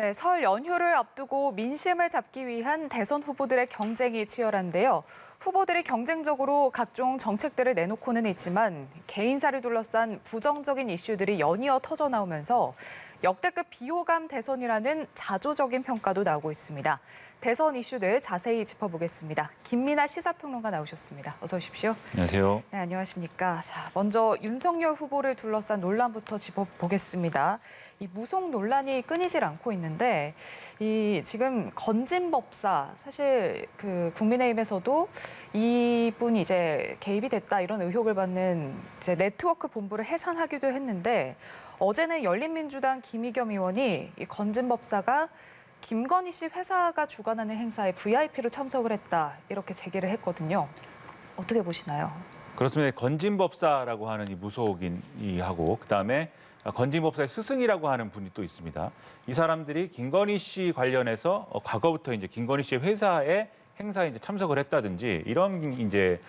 네, 설 연휴를 앞두고 민심을 잡기 위한 대선 후보들의 경쟁이 치열한데요. 후보들이 경쟁적으로 각종 정책들을 내놓고는 있지만 개인사를 둘러싼 부정적인 이슈들이 연이어 터져나오면서 역대급 비호감 대선이라는 자조적인 평가도 나오고 있습니다. 대선 이슈들 자세히 짚어보겠습니다. 김민아 시사평론가 나오셨습니다. 어서 오십시오. 안녕하세요. 네, 안녕하십니까. 자, 먼저 윤석열 후보를 둘러싼 논란부터 짚어보겠습니다. 이 무속 논란이 끊이질 않고 있는데 이 지금 건진법사 사실 그 국민의힘에서도 이분이 이제 개입이 됐다 이런 의혹을 받는 이제 네트워크 본부를 해산하기도 했는데 어제는 열린민주당 김의겸 의원이 이 건진법사가 김건희 씨 회사가 주관하는 행사에 VIP로 참석을 했다 이렇게 제기를 했거든요. 어떻게 보시나요? 그렇습니다. 건진법사라고 하는 이 무속인이하고 그다음에 건진법사의 스승이라고 하는 분이 또 있습니다. 이 사람들이 김건희 씨 관련해서 과거부터 이제 김건희 씨의 회사의 행사에 이제 참석을 했다든지 이런 이제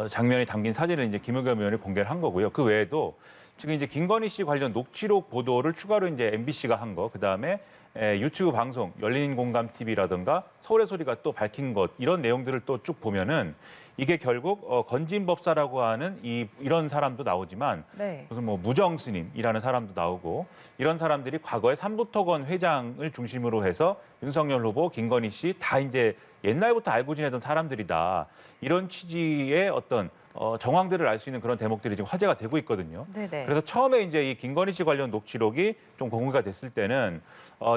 장면이 담긴 사진을 이제 김의겸 의원이 공개를 한 거고요. 그 외에도 지금 이제 김건희 씨 관련 녹취록 보도를 추가로 이제 MBC가 한 거, 그다음에 유튜브 방송 열린공감 TV라든가 서울의 소리가 또 밝힌 것 이런 내용들을 또 쭉 보면은 이게 결국 건진법사라고 하는 이런 사람도 나오지만 네. 무슨 뭐 무정스님이라는 사람도 나오고 이런 사람들이 과거에 삼부토건 회장을 중심으로 해서 윤석열 후보, 김건희 씨 다 이제 옛날부터 알고 지내던 사람들이다. 이런 취지의 어떤 정황들을 알 수 있는 그런 대목들이 지금 화제가 되고 있거든요. 네네. 그래서 처음에 이제 이 김건희 씨 관련 녹취록이 좀 공개가 됐을 때는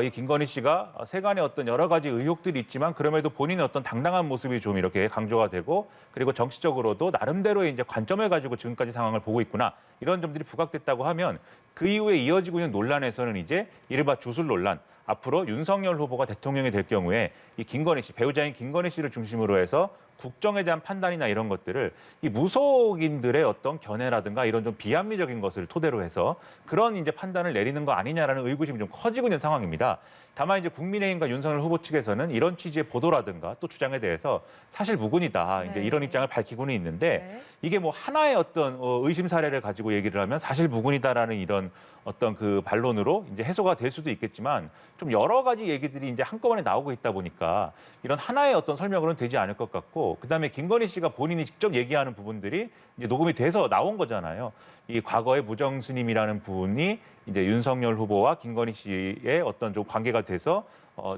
이 김건희 씨가 세간의 어떤 여러 가지 의혹들이 있지만 그럼에도 본인의 어떤 당당한 모습이 좀 이렇게 강조가 되고 그리고 정치적으로도 나름대로의 이제 관점을 가지고 지금까지 상황을 보고 있구나 이런 점들이 부각됐다고 하면 그 이후에 이어지고 있는 논란에서는 이제 이른바 주술 논란. 앞으로 윤석열 후보가 대통령이 될 경우에 이 김건희 씨, 배우자인 김건희 씨를 중심으로 해서 국정에 대한 판단이나 이런 것들을 이 무속인들의 어떤 견해라든가 이런 좀 비합리적인 것을 토대로 해서 그런 이제 판단을 내리는 거 아니냐라는 의구심이 좀 커지고 있는 상황입니다. 다만 이제 국민의힘과 윤석열 후보 측에서는 이런 취지의 보도라든가 또 주장에 대해서 사실 무근이다. 이제 네. 이런 입장을 밝히고는 있는데 네. 이게 뭐 하나의 어떤 의심 사례를 가지고 얘기를 하면 사실 무근이다라는 이런 어떤 그 반론으로 이제 해소가 될 수도 있겠지만 좀 여러 가지 얘기들이 이제 한꺼번에 나오고 있다 보니까 이런 하나의 어떤 설명으로는 되지 않을 것 같고 그다음에 김건희 씨가 본인이 직접 얘기하는 부분들이 이제 녹음이 돼서 나온 거잖아요. 이 과거의 무정 스님이라는 분이 이제 윤석열 후보와 김건희 씨의 어떤 좀 관계가 돼서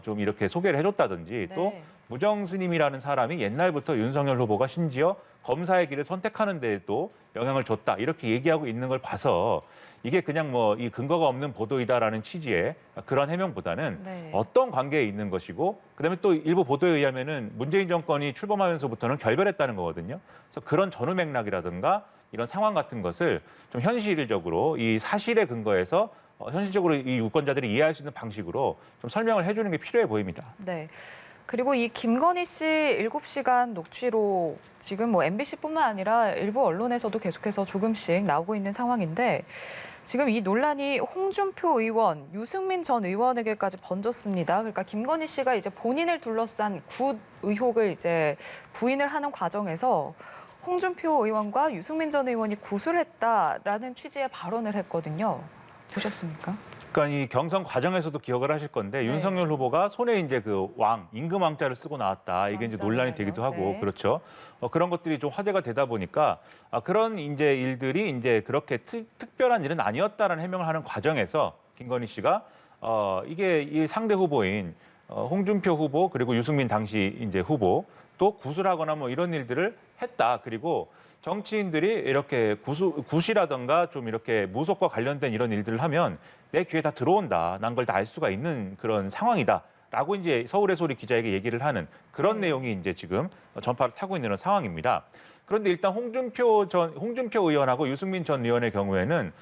좀 이렇게 소개를 해줬다든지 네. 또 무정 스님이라는 사람이 옛날부터 윤석열 후보가 심지어 검사의 길을 선택하는 데에도 영향을 줬다 이렇게 얘기하고 있는 걸 봐서 이게 그냥 뭐 이 근거가 없는 보도이다라는 취지의 그런 해명보다는 네. 어떤 관계에 있는 것이고 그다음에 또 일부 보도에 의하면은 문재인 정권이 출범하면서부터는 결별했다는 거거든요. 그래서 그런 전후 맥락이라든가 이런 상황 같은 것을 좀 현실적으로 이 사실에 근거해서 현실적으로 이 유권자들이 이해할 수 있는 방식으로 좀 설명을 해주는 게 필요해 보입니다. 네. 그리고 이 김건희 씨 7시간 녹취록 지금 뭐 MBC뿐만 아니라 일부 언론에서도 계속해서 조금씩 나오고 있는 상황인데 지금 이 논란이 홍준표 의원, 유승민 전 의원에게까지 번졌습니다. 그러니까 김건희 씨가 이제 본인을 둘러싼 굿 의혹을 이제 부인을 하는 과정에서 홍준표 의원과 유승민 전 의원이 구술했다라는 취지의 발언을 했거든요. 보셨습니까? 그러니까 이 경선 과정에서도 기억을 하실 건데 네. 윤석열 후보가 손에 이제 그 임금 왕자를 쓰고 나왔다. 이게 이제 논란이 왕자가요? 되기도 하고 네. 그렇죠. 그런 것들이 좀 화제가 되다 보니까 그런 이제 일들이 이제 그렇게 특별한 일은 아니었다라는 해명을 하는 과정에서 김건희 씨가 이게 이 상대 후보인 홍준표 후보 그리고 유승민 당시 이제 후보 또 구술하거나 뭐 이런 일들을 했다. 그리고 정치인들이 이렇게 굿이라든가 좀 이렇게 무속과 관련된 이런 일들을 하면 내 귀에 다 들어온다. 난 걸 다 알 수가 있는 그런 상황이다. 라고 이제 서울의 소리 기자에게 얘기를 하는 그런 내용이 이제 지금 전파를 타고 있는 상황입니다. 그런데 일단 홍준표 의원하고 유승민 전 의원의 경우에는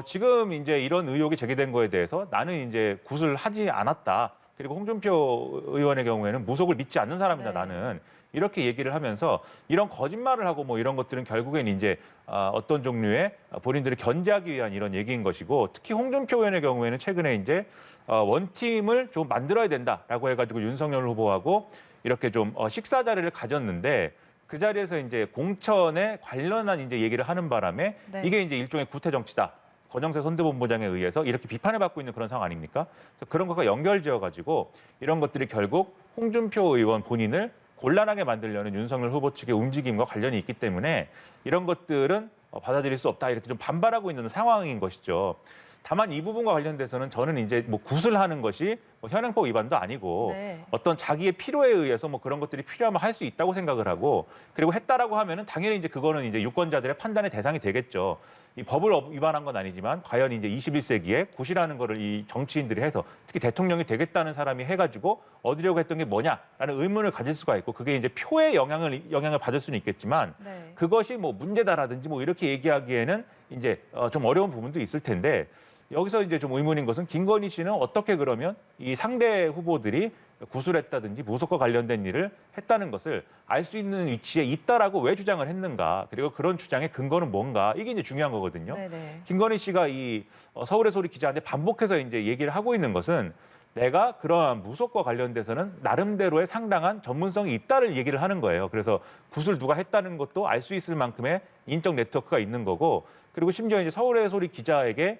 지금 이제 이런 의혹이 제기된 거에 대해서 나는 이제 굿을 하지 않았다. 그리고 홍준표 의원의 경우에는 무속을 믿지 않는 사람이다. 네. 나는. 이렇게 얘기를 하면서 이런 거짓말을 하고 뭐 이런 것들은 결국엔 이제 어떤 종류의 본인들을 견제하기 위한 이런 얘기인 것이고 특히 홍준표 의원의 경우에는 최근에 이제 원팀을 좀 만들어야 된다라고 해가지고 윤석열 후보하고 이렇게 좀 식사 자리를 가졌는데 그 자리에서 이제 공천에 관련한 이제 얘기를 하는 바람에 네. 이게 이제 일종의 구태 정치다. 권영세 선대본부장에 의해서 이렇게 비판을 받고 있는 그런 상황 아닙니까? 그래서 그런 것과 연결지어 가지고 이런 것들이 결국 홍준표 의원 본인을 곤란하게 만들려는 윤석열 후보 측의 움직임과 관련이 있기 때문에 이런 것들은 받아들일 수 없다 이렇게 좀 반발하고 있는 상황인 것이죠. 다만 이 부분과 관련돼서는 저는 이제 뭐 구술하는 것이 뭐 현행법 위반도 아니고 네. 어떤 자기의 필요에 의해서 뭐 그런 것들이 필요하면 할 수 있다고 생각을 하고 그리고 했다라고 하면은 당연히 이제 그거는 이제 유권자들의 판단의 대상이 되겠죠. 이 법을 위반한 건 아니지만 과연 이제 21세기에 구실하는 거를 이 정치인들이 해서 특히 대통령이 되겠다는 사람이 해가지고 얻으려고 했던 게 뭐냐라는 의문을 가질 수가 있고 그게 이제 표에 영향을 받을 수는 있겠지만 네. 그것이 뭐 문제다라든지 뭐 이렇게 얘기하기에는 이제 좀 어려운 부분도 있을 텐데 여기서 이제 좀 의문인 것은 김건희 씨는 어떻게 그러면 이 상대 후보들이 구술했다든지 무속과 관련된 일을 했다는 것을 알 수 있는 위치에 있다라고 왜 주장을 했는가 그리고 그런 주장의 근거는 뭔가 이게 이제 중요한 거거든요. 네네. 김건희 씨가 이 서울의 소리 기자한테 반복해서 이제 얘기를 하고 있는 것은 내가 그러한 무속과 관련돼서는 나름대로의 상당한 전문성이 있다를 얘기를 하는 거예요. 그래서 구술 누가 했다는 것도 알 수 있을 만큼의 인적 네트워크가 있는 거고 그리고 심지어 이제 서울의 소리 기자에게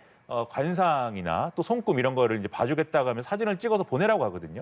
관상이나 또 손금 이런 거를 이제 봐주겠다고 하면 사진을 찍어서 보내라고 하거든요.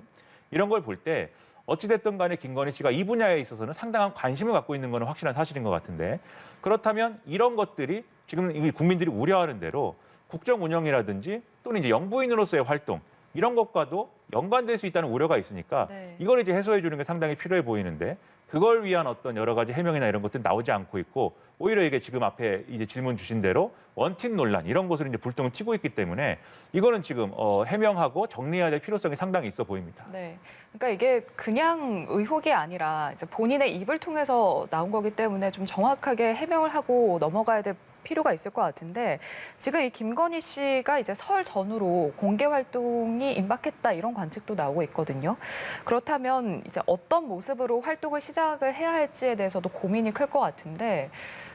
이런 걸 볼 때 어찌됐든 간에 김건희 씨가 이 분야에 있어서는 상당한 관심을 갖고 있는 건 확실한 사실인 것 같은데 그렇다면 이런 것들이 지금 국민들이 우려하는 대로 국정 운영이라든지 또는 이제 영부인으로서의 활동 이런 것과도 연관될 수 있다는 우려가 있으니까 네. 이걸 이제 해소해 주는 게 상당히 필요해 보이는데 그걸 위한 어떤 여러 가지 해명이나 이런 것들은 나오지 않고 있고 오히려 이게 지금 앞에 이제 질문 주신 대로 원팀 논란 이런 것으로 이제 불똥을 튀고 있기 때문에 이거는 지금 해명하고 정리해야 될 필요성이 상당히 있어 보입니다. 네. 그러니까 이게 그냥 의혹이 아니라 이제 본인의 입을 통해서 나온 거기 때문에 좀 정확하게 해명을 하고 넘어가야 될 필요가 있을 것 같은데 지금 이 김건희 씨가 이제 설 전후로 공개 활동이 임박했다 이런 관측도 나오고 있거든요. 그렇다면 이제 어떤 모습으로 활동을 시작을 해야 할지에 대해서도 고민이 클 것 같은데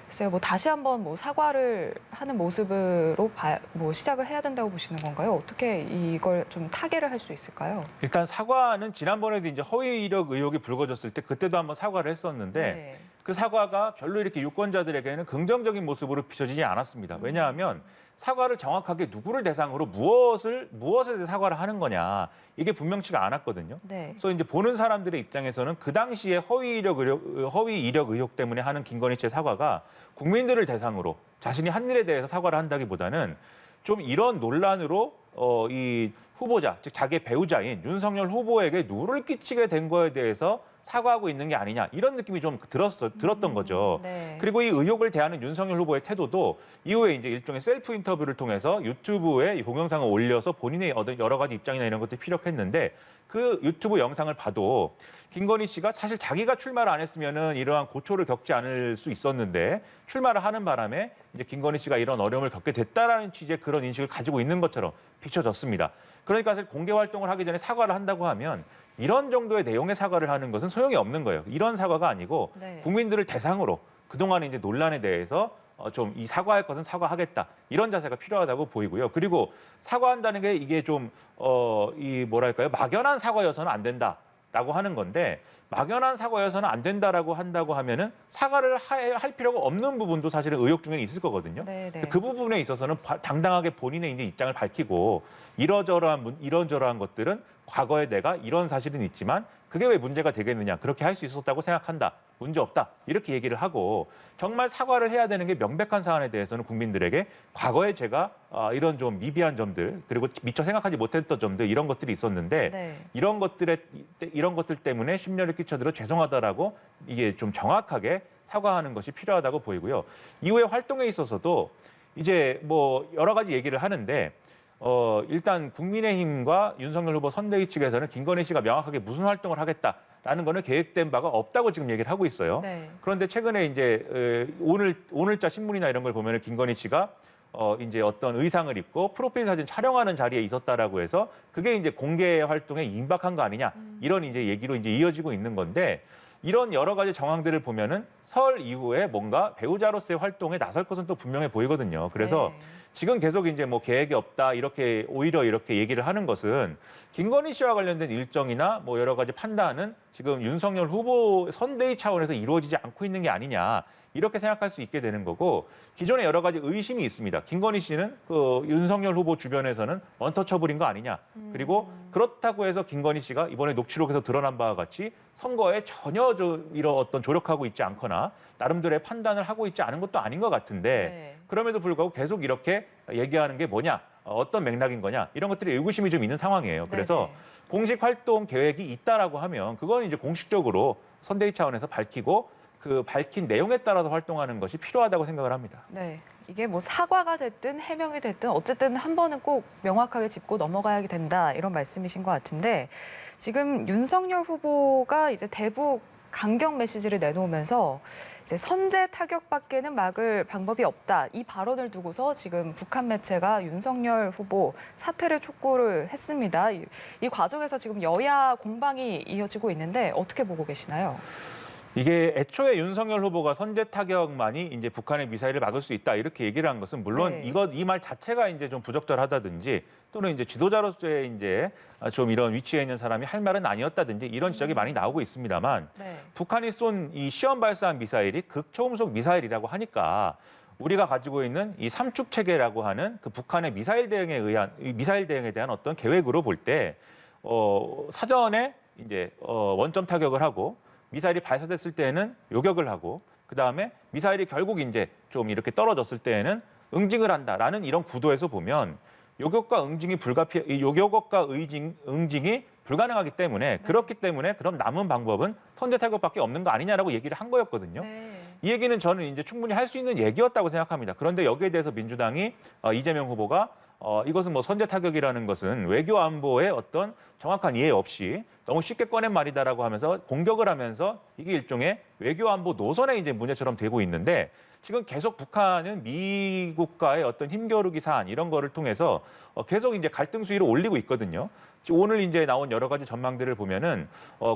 글쎄요, 뭐 다시 한번 뭐 사과를 하는 모습으로 뭐 시작을 해야 된다고 보시는 건가요? 어떻게 이걸 좀 타개를 할 수 있을까요? 일단 사과는 지난번에도 이제 허위 이력 의혹이 불거졌을 때 그때도 한번 사과를 했었는데 네. 그 사과가 별로 이렇게 유권자들에게는 긍정적인 모습으로 비춰지지 않았습니다. 왜냐하면 사과를 정확하게 누구를 대상으로 무엇에 대해 사과를 하는 거냐 이게 분명치가 않았거든요. 네. 그래서 이제 보는 사람들의 입장에서는 그 당시에 허위 이력 의혹 때문에 하는 김건희 씨의 사과가 국민들을 대상으로 자신이 한 일에 대해서 사과를 한다기보다는 좀 이런 논란으로 이 후보자, 즉 자기의 배우자인 윤석열 후보에게 누를 끼치게 된 거에 대해서 사과하고 있는 게 아니냐 이런 느낌이 좀 들었던 거죠. 네. 그리고 이 의혹을 대하는 윤석열 후보의 태도도 이후에 이제 일종의 셀프 인터뷰를 통해서 유튜브에 이 동영상을 올려서 본인의 어떤 여러 가지 입장이나 이런 것들이 피력했는데 그 유튜브 영상을 봐도 김건희 씨가 사실 자기가 출마를 안 했으면은 이러한 고초를 겪지 않을 수 있었는데 출마를 하는 바람에 이제 김건희 씨가 이런 어려움을 겪게 됐다라는 취지의 그런 인식을 가지고 있는 것처럼 비춰졌습니다. 그러니까 사실 공개 활동을 하기 전에 사과를 한다고 하면 이런 정도의 내용의 사과를 하는 것은 소용이 없는 거예요. 이런 사과가 아니고 네. 국민들을 대상으로 그동안의 이제 논란에 대해서 좀 이 사과할 것은 사과하겠다 이런 자세가 필요하다고 보이고요. 그리고 사과한다는 게 이게 좀 이 뭐랄까요 막연한 사과여서는 안 된다라고 하는 건데 막연한 사과여서는 안 된다라고 한다고 하면은 사과를 할 필요가 없는 부분도 사실은 의혹 중에는 있을 거거든요. 네, 네. 그 부분에 있어서는 당당하게 본인의 이제 입장을 밝히고 이런저러한 것들은 과거에 내가 이런 사실은 있지만 그게 왜 문제가 되겠느냐 그렇게 할 수 있었다고 생각한다 문제 없다 이렇게 얘기를 하고 정말 사과를 해야 되는 게 명백한 사안에 대해서는 국민들에게 과거에 제가 이런 좀 미비한 점들 그리고 미처 생각하지 못했던 점들 이런 것들이 있었는데 네. 이런 것들 때문에 심려를 끼쳐들어 죄송하다라고 이게 좀 정확하게 사과하는 것이 필요하다고 보이고요. 이후에 활동에 있어서도 이제 뭐 여러 가지 얘기를 하는데 일단 국민의힘과 윤석열 후보 선대위 측에서는 김건희 씨가 명확하게 무슨 활동을 하겠다라는 거는 계획된 바가 없다고 지금 얘기를 하고 있어요. 네. 그런데 최근에 이제 오늘자 신문이나 이런 걸 보면은 김건희 씨가 이제 어떤 의상을 입고 프로필 사진 촬영하는 자리에 있었다라고 해서 그게 이제 공개 활동에 임박한 거 아니냐 이런 이제 얘기로 이제 이어지고 있는 건데 이런 여러 가지 정황들을 보면은 설 이후에 뭔가 배우자로서의 활동에 나설 것은 또 분명해 보이거든요. 그래서 네. 지금 계속 이제 뭐 계획이 없다 이렇게 오히려 이렇게 얘기를 하는 것은 김건희 씨와 관련된 일정이나 뭐 여러 가지 판단은 지금 윤석열 후보 선대위 차원에서 이루어지지 않고 있는 게 아니냐. 이렇게 생각할 수 있게 되는 거고 기존에 여러 가지 의심이 있습니다. 김건희 씨는 그 윤석열 후보 주변에서는 원터처블인 거 아니냐. 그리고 그렇다고 해서 김건희 씨가 이번에 녹취록에서 드러난 바와 같이 선거에 전혀 이런 어떤 조력하고 있지 않거나 나름대로의 판단을 하고 있지 않은 것도 아닌 것 같은데 네. 그럼에도 불구하고 계속 이렇게 얘기하는 게 뭐냐. 어떤 맥락인 거냐. 이런 것들이 의구심이 좀 있는 상황이에요. 그래서 네네. 공식 활동 계획이 있다라고 하면 그건 이제 공식적으로 선대위 차원에서 밝히고 그 밝힌 내용에 따라서 활동하는 것이 필요하다고 생각을 합니다. 네. 이게 뭐 사과가 됐든 해명이 됐든 어쨌든 한 번은 꼭 명확하게 짚고 넘어가야 된다 이런 말씀이신 것 같은데 지금 윤석열 후보가 이제 대북 강경 메시지를 내놓으면서 이제 선제 타격밖에는 막을 방법이 없다. 이 발언을 두고서 지금 북한 매체가 윤석열 후보 사퇴를 촉구를 했습니다. 이 과정에서 지금 여야 공방이 이어지고 있는데 어떻게 보고 계시나요? 이게 애초에 윤석열 후보가 선제 타격만이 이제 북한의 미사일을 막을 수 있다 이렇게 얘기를 한 것은 물론 네. 이 말 자체가 이제 좀 부적절하다든지 또는 이제 지도자로서의 이제 좀 이런 위치에 있는 사람이 할 말은 아니었다든지 이런 지적이 많이 나오고 있습니다만 네. 북한이 쏜 이 시험 발사한 미사일이 극초음속 미사일이라고 하니까 우리가 가지고 있는 이 삼축 체계라고 하는 그 북한의 미사일 대응에 대한 어떤 계획으로 볼 때 사전에 이제 원점 타격을 하고 미사일이 발사됐을 때에는 요격을 하고 그다음에 미사일이 결국 이제 좀 이렇게 떨어졌을 때에는 응징을 한다라는 이런 구도에서 보면 요격과 응징이 응징이 불가능하기 때문에 그렇기 때문에 그럼 남은 방법은 선제 타격밖에 없는 거 아니냐라고 얘기를 한 거였거든요. 네. 이 얘기는 저는 이제 충분히 할 수 있는 얘기였다고 생각합니다. 그런데 여기에 대해서 민주당이 이재명 후보가 이것은 뭐 선제 타격이라는 것은 외교 안보의 어떤 정확한 이해 없이 너무 쉽게 꺼낸 말이다라고 하면서 공격을 하면서 이게 일종의 외교 안보 노선의 이제 문제처럼 되고 있는데 지금 계속 북한은 미국과의 어떤 힘겨루기 사안 이런 거를 통해서 계속 이제 갈등 수위를 올리고 있거든요. 오늘 이제 나온 여러 가지 전망들을 보면은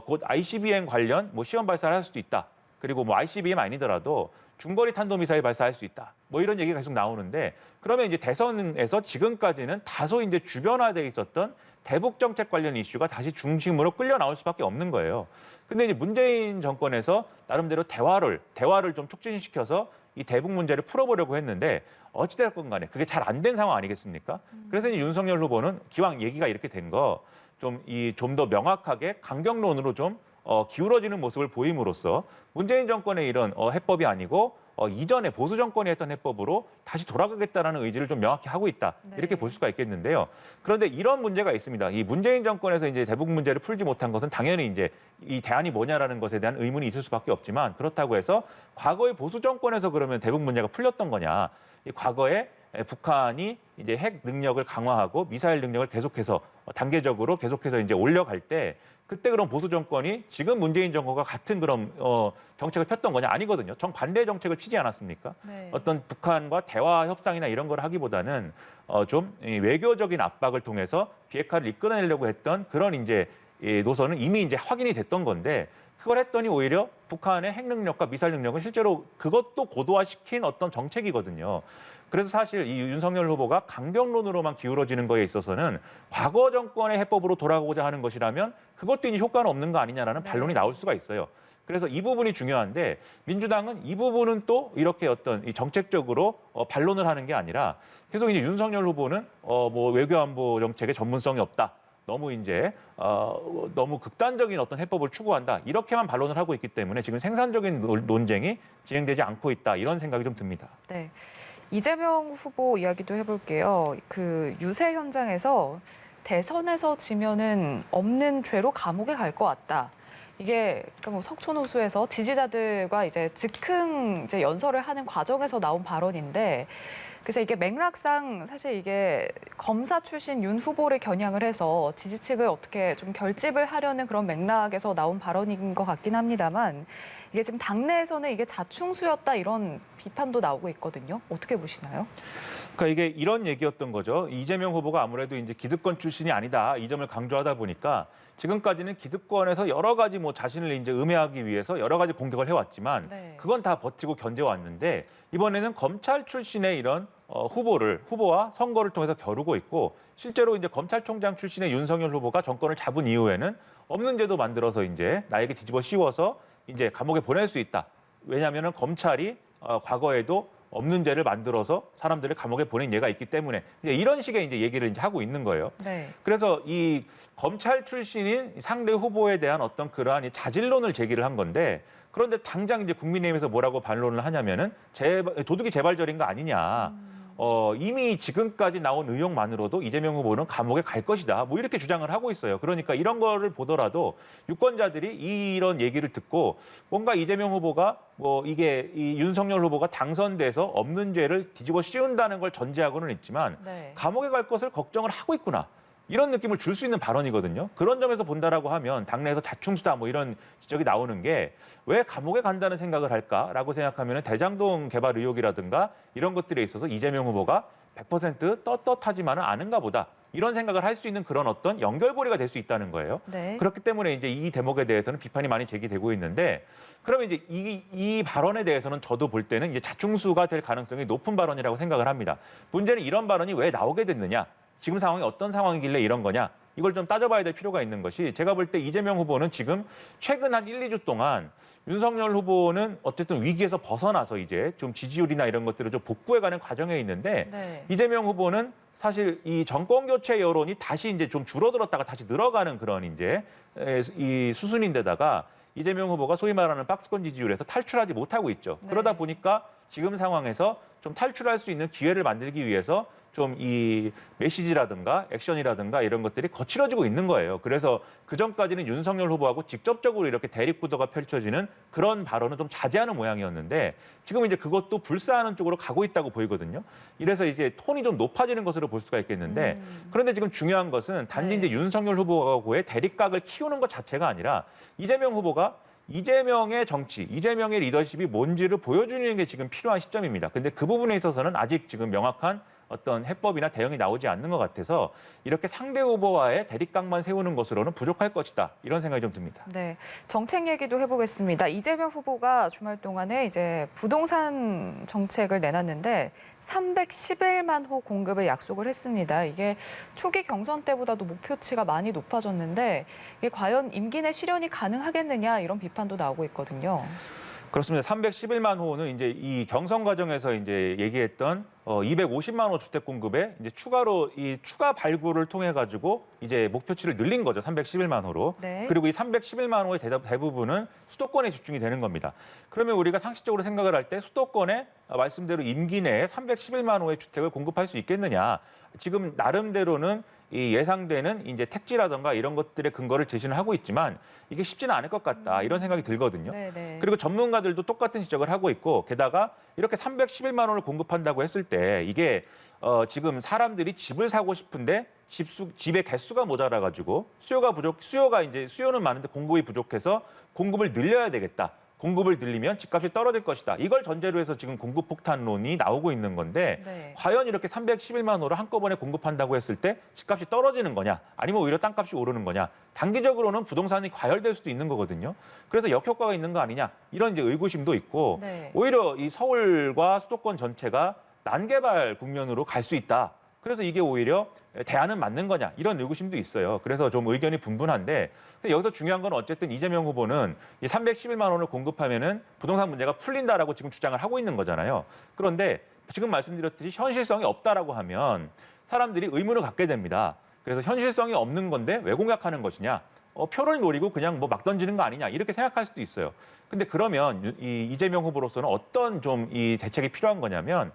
곧 ICBM 관련 뭐 시험 발사를 할 수도 있다. 그리고 뭐 ICBM 아니더라도 중거리 탄도미사일 발사할 수 있다. 뭐 이런 얘기가 계속 나오는데 그러면 이제 대선에서 지금까지는 다소 이제 주변화돼 있었던 대북 정책 관련 이슈가 다시 중심으로 끌려 나올 수밖에 없는 거예요. 근데 이제 문재인 정권에서 나름대로 대화를 좀 촉진시켜서 이 대북 문제를 풀어보려고 했는데 어찌됐건 간에 그게 잘 안 된 상황 아니겠습니까? 그래서 이제 윤석열 후보는 기왕 얘기가 이렇게 된 거 좀 더 명확하게 강경론으로 좀 기울어지는 모습을 보임으로써 문재인 정권의 이런 해법이 아니고 이전에 보수 정권이 했던 해법으로 다시 돌아가겠다라는 의지를 좀 명확히 하고 있다. 이렇게 볼 수가 있겠는데요. 그런데 이런 문제가 있습니다. 이 문재인 정권에서 이제 대북 문제를 풀지 못한 것은 당연히 이제 이 대안이 뭐냐라는 것에 대한 의문이 있을 수밖에 없지만 그렇다고 해서 과거의 보수 정권에서 그러면 대북 문제가 풀렸던 거냐? 이 과거에 북한이 이제 핵 능력을 강화하고 미사일 능력을 계속해서 단계적으로 계속해서 이제 올려갈 때 그때 그럼 보수 정권이 지금 문재인 정권과 같은 그런 정책을 폈던 거냐? 아니거든요. 정반대 정책을 피지 않았습니까? 네. 어떤 북한과 대화 협상이나 이런 걸 하기보다는 좀 외교적인 압박을 통해서 비핵화를 이끌어내려고 했던 그런 이제 노선은 이미 이제 확인이 됐던 건데 그걸 했더니 오히려 북한의 핵 능력과 미사일 능력은 실제로 그것도 고도화시킨 어떤 정책이거든요. 그래서 사실 이 윤석열 후보가 강경론으로만 기울어지는 거에 있어서는 과거 정권의 해법으로 돌아가고자 하는 것이라면 그것도 이제 효과는 없는 거 아니냐라는 반론이 나올 수가 있어요. 그래서 이 부분이 중요한데 민주당은 이 부분은 또 이렇게 어떤 이 정책적으로 반론을 하는 게 아니라 계속 이제 윤석열 후보는 뭐 외교안보 정책에 전문성이 없다. 너무 이제 너무 극단적인 어떤 해법을 추구한다. 이렇게만 반론을 하고 있기 때문에 지금 생산적인 논쟁이 진행되지 않고 있다. 이런 생각이 좀 듭니다. 네. 이재명 후보 이야기도 해볼게요. 그 유세 현장에서 대선에서 지면은 없는 죄로 감옥에 갈 것 같다. 이게 그러니까 뭐 석촌호수에서 지지자들과 이제 즉흥 이제 연설을 하는 과정에서 나온 발언인데, 그래서 이게 맥락상 사실 이게 검사 출신 윤 후보를 겨냥을 해서 지지층을 어떻게 좀 결집을 하려는 그런 맥락에서 나온 발언인 것 같긴 합니다만, 이게 지금 당내에서는 이게 자충수였다 이런 비판도 나오고 있거든요. 어떻게 보시나요? 그러니까 이게 이런 얘기였던 거죠. 이재명 후보가 아무래도 이제 기득권 출신이 아니다 이 점을 강조하다 보니까 지금까지는 기득권에서 여러 가지 뭐 자신을 이제 음해하기 위해서 여러 가지 공격을 해왔지만 네. 그건 다 버티고 견뎌왔는데 이번에는 검찰 출신의 이런 후보와 선거를 통해서 겨루고 있고 실제로 이제 검찰총장 출신의 윤석열 후보가 정권을 잡은 이후에는 없는 제도 만들어서 이제 나에게 뒤집어 씌워서 이제 감옥에 보낼 수 있다. 왜냐하면은 검찰이 과거에도 없는 죄를 만들어서 사람들을 감옥에 보낸 예가 있기 때문에 이제 이런 식의 이제 얘기를 이제 하고 있는 거예요. 네. 그래서 이 검찰 출신인 상대 후보에 대한 어떤 그러한 이 자질론을 제기를 한 건데 그런데 당장 이제 국민의힘에서 뭐라고 반론을 하냐면은 도둑이 재발절인 거 아니냐. 이미 지금까지 나온 의혹만으로도 이재명 후보는 감옥에 갈 것이다. 뭐 이렇게 주장을 하고 있어요. 그러니까 이런 거를 보더라도 유권자들이 이런 얘기를 듣고 뭔가 이재명 후보가 뭐 이게 이 윤석열 후보가 당선돼서 없는 죄를 뒤집어 씌운다는 걸 전제하고는 있지만 네. 감옥에 갈 것을 걱정을 하고 있구나. 이런 느낌을 줄 수 있는 발언이거든요. 그런 점에서 본다라고 하면 당내에서 자충수다 뭐 이런 지적이 나오는 게 왜 감옥에 간다는 생각을 할까라고 생각하면 대장동 개발 의혹이라든가 이런 것들에 있어서 이재명 후보가 100% 떳떳하지만은 않은가 보다. 이런 생각을 할 수 있는 그런 어떤 연결고리가 될 수 있다는 거예요. 네. 그렇기 때문에 이제 이 대목에 대해서는 비판이 많이 제기되고 있는데 그러면 이제 이 발언에 대해서는 저도 볼 때는 이제 자충수가 될 가능성이 높은 발언이라고 생각을 합니다. 문제는 이런 발언이 왜 나오게 됐느냐? 지금 상황이 어떤 상황이길래 이런 거냐? 이걸 좀 따져봐야 될 필요가 있는 것이 제가 볼 때 이재명 후보는 지금 최근 한 1, 2주 동안 윤석열 후보는 어쨌든 위기에서 벗어나서 이제 좀 지지율이나 이런 것들을 좀 복구해가는 과정에 있는데 네. 이재명 후보는 사실 이 정권 교체 여론이 다시 이제 좀 줄어들었다가 다시 늘어가는 그런 이제 이 수순인데다가 이재명 후보가 소위 말하는 박스권 지지율에서 탈출하지 못하고 있죠. 네. 그러다 보니까 지금 상황에서 좀 탈출할 수 있는 기회를 만들기 위해서 좀 이 메시지라든가 액션이라든가 이런 것들이 거칠어지고 있는 거예요. 그래서 그전까지는 윤석열 후보하고 직접적으로 이렇게 대립구도가 펼쳐지는 그런 발언은 좀 자제하는 모양이었는데 지금 이제 그것도 불사하는 쪽으로 가고 있다고 보이거든요. 이래서 이제 톤이 좀 높아지는 것으로 볼 수가 있겠는데 그런데 지금 중요한 것은 단지 네. 이제 윤석열 후보하고의 대립각을 키우는 것 자체가 아니라 이재명 후보가 이재명의 정치, 이재명의 리더십이 뭔지를 보여주는 게 지금 필요한 시점입니다. 근데 그 부분에 있어서는 아직 지금 명확한 어떤 해법이나 대응이 나오지 않는 것 같아서 이렇게 상대 후보와의 대립각만 세우는 것으로는 부족할 것이다. 이런 생각이 좀 듭니다. 네, 정책 얘기도 해보겠습니다. 이재명 후보가 주말 동안에 이제 부동산 정책을 내놨는데 311만 호 공급을 약속을 했습니다. 이게 초기 경선 때보다도 목표치가 많이 높아졌는데 이게 과연 임기 내 실현이 가능하겠느냐 이런 비판도 나오고 있거든요. 그렇습니다. 311만 호는 이제 이 경선 과정에서 이제 얘기했던 250만 호 주택 공급에 이제 추가로 이 추가 발굴을 통해 가지고 이제 목표치를 늘린 거죠. 311만 호로. 네. 그리고 이 311만 호의 대부분은 수도권에 집중이 되는 겁니다. 그러면 우리가 상식적으로 생각을 할 때 수도권에 말씀대로 임기 내에 311만 호의 주택을 공급할 수 있겠느냐. 지금 나름대로는 이 예상되는 이제 택지라든가 이런 것들의 근거를 제시는 하고 있지만 이게 쉽지는 않을 것 같다 이런 생각이 들거든요. 네네. 그리고 전문가들도 똑같은 지적을 하고 있고 게다가 이렇게 311만 원을 공급한다고 했을 때 이게 지금 사람들이 집을 사고 싶은데 집의 개수가 모자라 가지고 수요는 많은데 공급이 부족해서 공급을 늘려야 되겠다. 공급을 늘리면 집값이 떨어질 것이다. 이걸 전제로 해서 지금 공급 폭탄론이 나오고 있는 건데 네. 과연 이렇게 311만 호를 한꺼번에 공급한다고 했을 때 집값이 떨어지는 거냐 아니면 오히려 땅값이 오르는 거냐 단기적으로는 부동산이 과열될 수도 있는 거거든요. 그래서 역효과가 있는 거 아니냐 이런 이제 의구심도 있고 네. 오히려 이 서울과 수도권 전체가 난개발 국면으로 갈 수 있다. 그래서 이게 오히려 대안은 맞는 거냐 이런 의구심도 있어요. 그래서 좀 의견이 분분한데 여기서 중요한 건 어쨌든 이재명 후보는 이 311만 원을 공급하면은 부동산 문제가 풀린다라고 지금 주장을 하고 있는 거잖아요. 그런데 지금 말씀드렸듯이 현실성이 없다라고 하면 사람들이 의문을 갖게 됩니다. 그래서 현실성이 없는 건데 왜 공약하는 것이냐? 표를 노리고 그냥 뭐 막 던지는 거 아니냐 이렇게 생각할 수도 있어요. 근데 그러면 이 이재명 후보로서는 어떤 좀 이 대책이 필요한 거냐면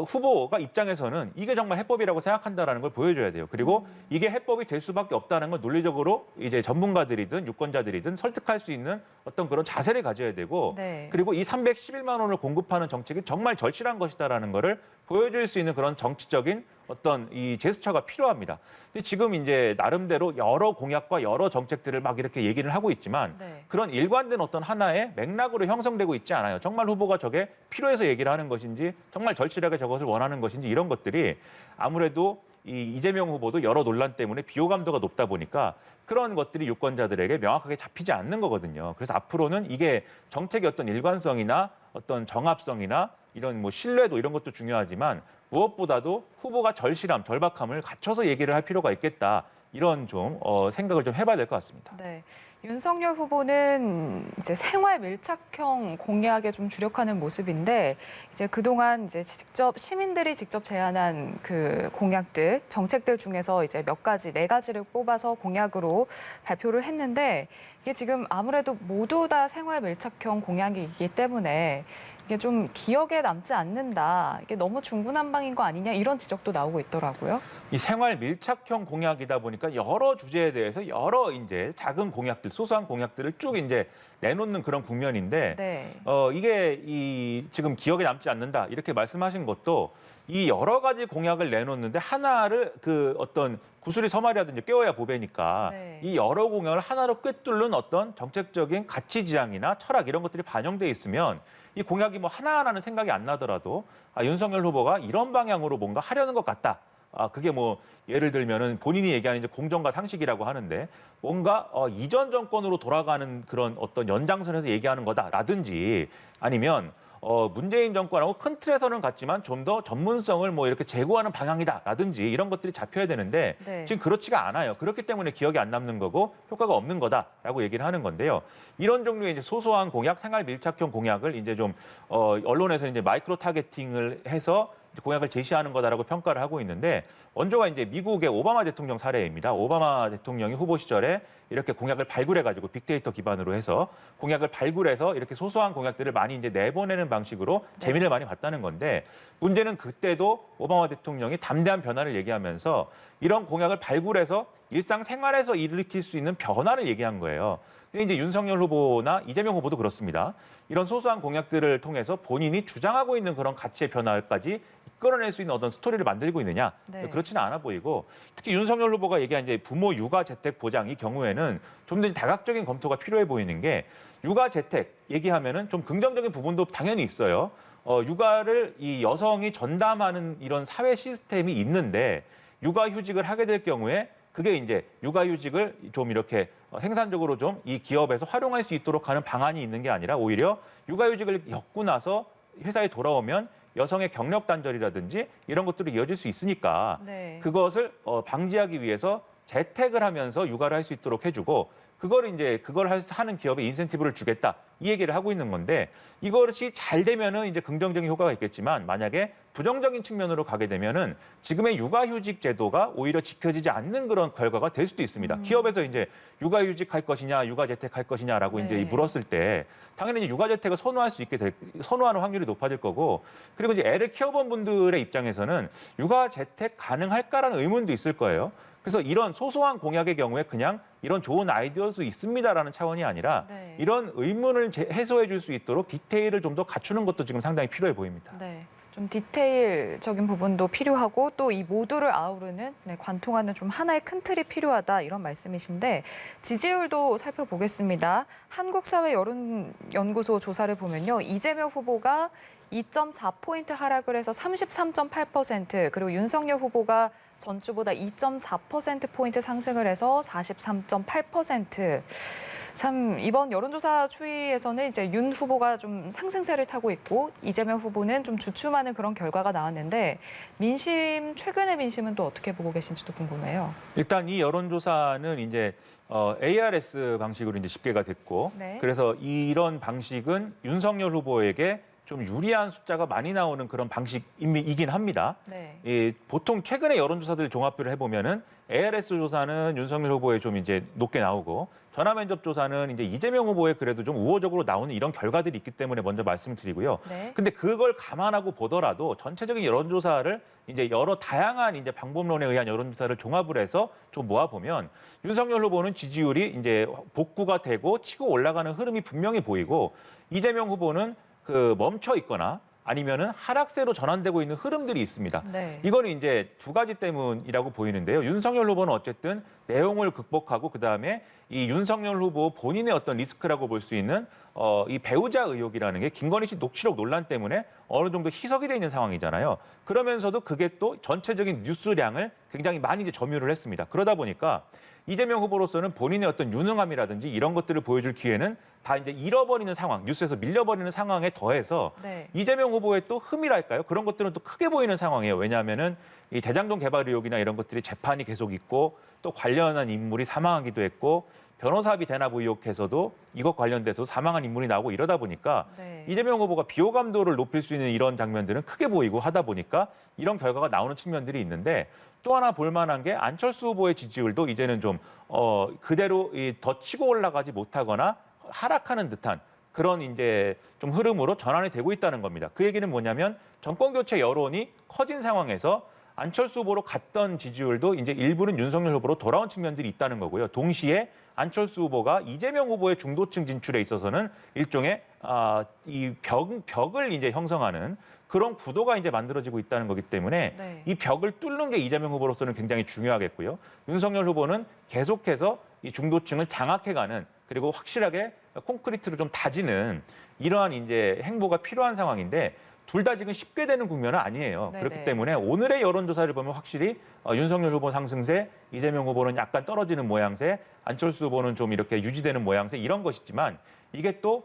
후보가 입장에서는 이게 정말 해법이라고 생각한다라는 걸 보여줘야 돼요. 그리고 이게 해법이 될 수밖에 없다는 걸 논리적으로 이제 전문가들이든 유권자들이든 설득할 수 있는 어떤 그런 자세를 가져야 되고 네. 그리고 이 311만 원을 공급하는 정책이 정말 절실한 것이다라는 거를 보여줄 수 있는 그런 정치적인 어떤 이 제스처가 필요합니다. 근데 지금 이제 나름대로 여러 공약과 여러 정책들을 막 이렇게 얘기를 하고 있지만 네. 그런 일관된 어떤 하나의 맥락으로 형성되고 있지 않아요. 정말 후보가 저게 필요해서 얘기를 하는 것인지 정말 절실하게 저것을 원하는 것인지 이런 것들이 아무래도 이 이재명 후보도 여러 논란 때문에 비호감도가 높다 보니까 그런 것들이 유권자들에게 명확하게 잡히지 않는 거거든요. 그래서 앞으로는 이게 정책의 어떤 일관성이나 어떤 정합성이나 이런 뭐 신뢰도 이런 것도 중요하지만 무엇보다도 후보가 절실함, 절박함을 갖춰서 얘기를 할 필요가 있겠다. 이런 좀 생각을 좀 해봐야 될 것 같습니다. 네. 윤석열 후보는 이제 생활 밀착형 공약에 좀 주력하는 모습인데 이제 그동안 이제 직접 시민들이 직접 제안한 그 공약들, 정책들 중에서 이제 몇 가지, 4가지를 뽑아서 공약으로 발표를 했는데 이게 지금 아무래도 모두 다 생활 밀착형 공약이기 때문에 이게 좀 기억에 남지 않는다. 이게 너무 중구난방인 거 아니냐 이런 지적도 나오고 있더라고요. 이 생활 밀착형 공약이다 보니까 여러 주제에 대해서 여러 이제 작은 공약들, 소소한 공약들을 쭉 이제 내놓는 그런 국면인데 네. 이게 지금 기억에 남지 않는다 이렇게 말씀하신 것도 이 여러 가지 공약을 내놓는데 하나를 그 어떤 구슬이 서말이라든지 꿰어야 보배니까 네. 이 여러 공약을 하나로 꿰뚫는 어떤 정책적인 가치 지향이나 철학 이런 것들이 반영돼 있으면 이 공약이 뭐 하나하나는 생각이 안 나더라도 윤석열 후보가 이런 방향으로 뭔가 하려는 것 같다. 그게 뭐 예를 들면은 본인이 얘기하는 이제 공정과 상식이라고 하는데 뭔가 이전 정권으로 돌아가는 그런 어떤 연장선에서 얘기하는 거다라든지 아니면 문재인 정권하고 큰 틀에서는 같지만 좀 더 전문성을 뭐 이렇게 제고하는 방향이다라든지 이런 것들이 잡혀야 되는데 네. 지금 그렇지가 않아요. 그렇기 때문에 기억이 안 남는 거고 효과가 없는 거다라고 얘기를 하는 건데요. 이런 종류의 이제 소소한 공약, 생활 밀착형 공약을 이제 좀 언론에서 이제 마이크로 타겟팅을 해서 공약을 제시하는 거다라고 평가를 하고 있는데 원조가 이제 미국의 오바마 대통령 사례입니다. 오바마 대통령이 후보 시절에 이렇게 공약을 발굴해가지고 빅데이터 기반으로 해서 공약을 발굴해서 이렇게 소소한 공약들을 많이 이제 내보내는 방식으로 재미를 많이 봤다는 건데 문제는 그때도 오바마 대통령이 담대한 변화를 얘기하면서 이런 공약을 발굴해서 일상생활에서 일으킬 수 있는 변화를 얘기한 거예요. 근데 이제 윤석열 후보나 이재명 후보도 그렇습니다. 이런 소소한 공약들을 통해서 본인이 주장하고 있는 그런 가치의 변화까지 이끌어낼 수 있는 어떤 스토리를 만들고 있느냐? 네. 그렇지는 않아 보이고 특히 윤석열 후보가 얘기한 이제 부모 육아 재택 보장 이 경우에는 좀 더 다각적인 검토가 필요해 보이는 게 육아 재택 얘기하면은 좀 긍정적인 부분도 당연히 있어요. 육아를 이 여성이 전담하는 이런 사회 시스템이 있는데 육아휴직을 하게 될 경우에 그게 이제 육아휴직을 좀 이렇게 생산적으로 좀 이 기업에서 활용할 수 있도록 하는 방안이 있는 게 아니라 오히려 육아휴직을 겪고 나서 회사에 돌아오면 여성의 경력 단절이라든지 이런 것들이 이어질 수 있으니까 네. 그것을 방지하기 위해서 재택을 하면서 육아를 할 수 있도록 해주고 그걸 하는 기업에 인센티브를 주겠다 이 얘기를 하고 있는 건데 이것이 잘 되면은 이제 긍정적인 효과가 있겠지만 만약에 부정적인 측면으로 가게 되면은 지금의 육아휴직 제도가 오히려 지켜지지 않는 그런 결과가 될 수도 있습니다. 기업에서 이제 육아휴직 할 것이냐, 육아재택 할 것이냐라고 네. 이제 물었을 때 당연히 이제 육아재택을 선호하는 확률이 높아질 거고 그리고 이제 애를 키워본 분들의 입장에서는 육아재택 가능할까라는 의문도 있을 거예요. 그래서 이런 소소한 공약의 경우에 그냥 이런 좋은 아이디어일 수 있습니다라는 차원이 아니라 네. 이런 의문을 해소해 줄 수 있도록 디테일을 좀 더 갖추는 것도 지금 상당히 필요해 보입니다. 네. 좀 디테일적인 부분도 필요하고 또 이 모두를 아우르는 관통하는 좀 하나의 큰 틀이 필요하다 이런 말씀이신데 지지율도 살펴보겠습니다. 한국사회여론연구소 조사를 보면요. 이재명 후보가 2.4포인트 하락을 해서 33.8% 그리고 윤석열 후보가 전주보다 2.4%포인트 상승을 해서 43.8%. 참 이번 여론조사 추이에서는 이제 윤 후보가 좀 상승세를 타고 있고 이재명 후보는 좀 주춤하는 그런 결과가 나왔는데 최근의 민심은 또 어떻게 보고 계신지도 궁금해요. 일단 이 여론조사는 이제 ARS 방식으로 이제 집계가 됐고 네. 그래서 이런 방식은 윤석열 후보에게 좀 유리한 숫자가 많이 나오는 그런 방식이긴 합니다. 네. 보통 최근의 여론조사들 종합표를 해보면은 ARS 조사는 윤석열 후보에 좀 이제 높게 나오고 전화면접 조사는 이제 이재명 후보에 그래도 좀 우호적으로 나오는 이런 결과들이 있기 때문에 먼저 말씀을 드리고요. 네. 근데 그걸 감안하고 보더라도 전체적인 여론조사를 이제 여러 다양한 이제 방법론에 의한 여론조사를 종합을 해서 좀 모아보면 윤석열 후보는 지지율이 이제 복구가 되고 치고 올라가는 흐름이 분명히 보이고 이재명 후보는 멈춰 있거나 아니면은 하락세로 전환되고 있는 흐름들이 있습니다. 네. 이거는 이제 두 가지 때문이라고 보이는데요. 윤석열 후보는 어쨌든 내용을 극복하고 그다음에 이 윤석열 후보 본인의 어떤 리스크라고 볼 수 있는 이 배우자 의혹이라는 게 김건희 씨 녹취록 논란 때문에 어느 정도 희석이 돼 있는 상황이잖아요. 그러면서도 그게 또 전체적인 뉴스량을 굉장히 많이 이제 점유를 했습니다. 그러다 보니까 이재명 후보로서는 본인의 어떤 유능함이라든지 이런 것들을 보여줄 기회는 다 이제 잃어버리는 상황, 뉴스에서 밀려버리는 상황에 더해서 네. 이재명 후보의 또 흠이랄까요? 그런 것들은 또 크게 보이는 상황이에요. 왜냐하면은 이 대장동 개발 의혹이나 이런 것들이 재판이 계속 있고 또 관련한 인물이 사망하기도 했고 변호사비 대납 의혹에서도 이것 관련돼서 사망한 인물이 나오고 이러다 보니까 네. 이재명 후보가 비호감도를 높일 수 있는 이런 장면들은 크게 보이고 하다 보니까 이런 결과가 나오는 측면들이 있는데 또 하나 볼만한 게 안철수 후보의 지지율도 이제는 좀 그대로 더 치고 올라가지 못하거나 하락하는 듯한 그런 이제 좀 흐름으로 전환이 되고 있다는 겁니다. 그 얘기는 뭐냐면 정권 교체 여론이 커진 상황에서 안철수 후보로 갔던 지지율도 이제 일부는 윤석열 후보로 돌아온 측면들이 있다는 거고요. 동시에 안철수 후보가 이재명 후보의 중도층 진출에 있어서는 일종의 이 벽을 이제 형성하는 그런 구도가 이제 만들어지고 있다는 거기 때문에 네. 이 벽을 뚫는 게 이재명 후보로서는 굉장히 중요하겠고요. 윤석열 후보는 계속해서 이 중도층을 장악해가는 그리고 확실하게 콘크리트로 좀 다지는 이러한 이제 행보가 필요한 상황인데 둘 다 지금 쉽게 되는 국면은 아니에요. 네네. 그렇기 때문에 오늘의 여론조사를 보면 확실히 윤석열 후보 상승세, 이재명 후보는 약간 떨어지는 모양새, 안철수 후보는 좀 이렇게 유지되는 모양새 이런 것이지만 이게 또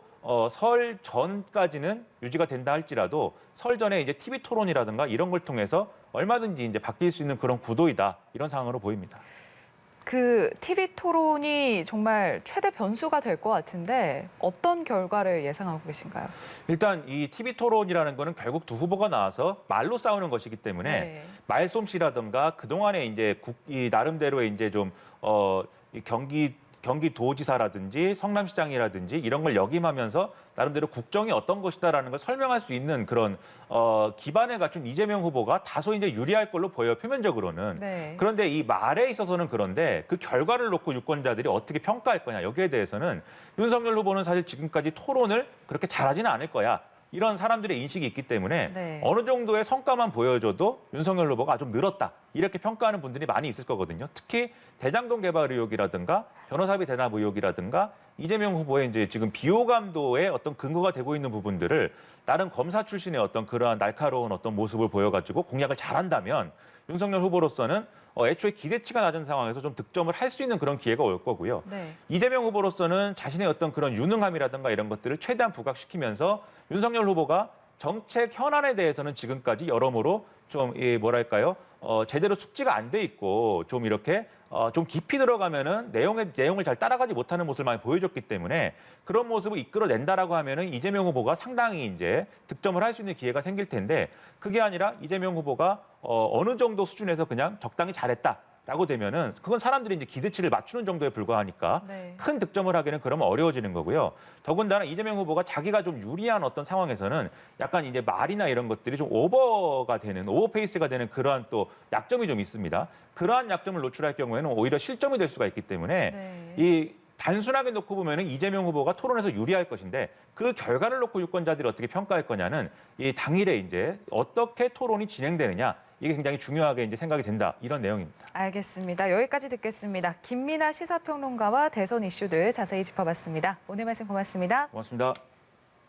설 전까지는 유지가 된다 할지라도 설 전에 이제 TV 토론이라든가 이런 걸 통해서 얼마든지 이제 바뀔 수 있는 그런 구도이다 이런 상황으로 보입니다. 그 TV 토론이 정말 최대 변수가 될 것 같은데 어떤 결과를 예상하고 계신가요? 일단 이 TV 토론이라는 거는 결국 두 후보가 나와서 말로 싸우는 것이기 때문에 네. 말솜씨라든가 그동안에 이제 이 나름대로의 이제 좀 이 경기도지사라든지 성남시장이라든지 이런 걸 역임하면서 나름대로 국정이 어떤 것이다라는 걸 설명할 수 있는 그런 기반을 갖춘 이재명 후보가 다소 이제 유리할 걸로 보여요, 표면적으로는. 네. 그런데 이 말에 있어서는 그런데 그 결과를 놓고 유권자들이 어떻게 평가할 거냐 여기에 대해서는 윤석열 후보는 사실 지금까지 토론을 그렇게 잘하지는 않을 거야. 이런 사람들의 인식이 있기 때문에 네. 어느 정도의 성과만 보여줘도 윤석열 후보가 좀 늘었다. 이렇게 평가하는 분들이 많이 있을 거거든요. 특히 대장동 개발 의혹이라든가 변호사비 대납 의혹이라든가 이재명 후보의 이제 지금 비호감도의 어떤 근거가 되고 있는 부분들을 다른 검사 출신의 어떤 그러한 날카로운 어떤 모습을 보여가지고 공략을 잘한다면 윤석열 후보로서는 애초에 기대치가 낮은 상황에서 좀 득점을 할 수 있는 그런 기회가 올 거고요. 네. 이재명 후보로서는 자신의 어떤 그런 유능함이라든가 이런 것들을 최대한 부각시키면서 윤석열 후보가 정책 현안에 대해서는 지금까지 여러모로 좀 뭐랄까요? 제대로 숙지가 안 돼 있고 좀 이렇게 좀 깊이 들어가면은 내용을 잘 따라가지 못하는 모습을 많이 보여줬기 때문에 그런 모습을 이끌어낸다라고 하면은 이재명 후보가 상당히 이제 득점을 할 수 있는 기회가 생길 텐데 그게 아니라 이재명 후보가 어느 정도 수준에서 그냥 적당히 잘했다라고 되면은 그건 사람들이 이제 기대치를 맞추는 정도에 불과하니까 네. 큰 득점을 하기는 그러면 어려워지는 거고요. 더군다나 이재명 후보가 자기가 좀 유리한 어떤 상황에서는 약간 이제 말이나 이런 것들이 좀 오버페이스가 되는 그러한 또 약점이 좀 있습니다. 그러한 약점을 노출할 경우에는 오히려 실점이 될 수가 있기 때문에 네. 이 단순하게 놓고 보면은 이재명 후보가 토론에서 유리할 것인데 그 결과를 놓고 유권자들이 어떻게 평가할 거냐는 이 당일에 이제 어떻게 토론이 진행되느냐 이게 굉장히 중요하게 이제 생각이 된다 이런 내용입니다. 알겠습니다. 여기까지 듣겠습니다. 김민아 시사평론가와 대선 이슈들 자세히 짚어봤습니다. 오늘 말씀 고맙습니다. 고맙습니다.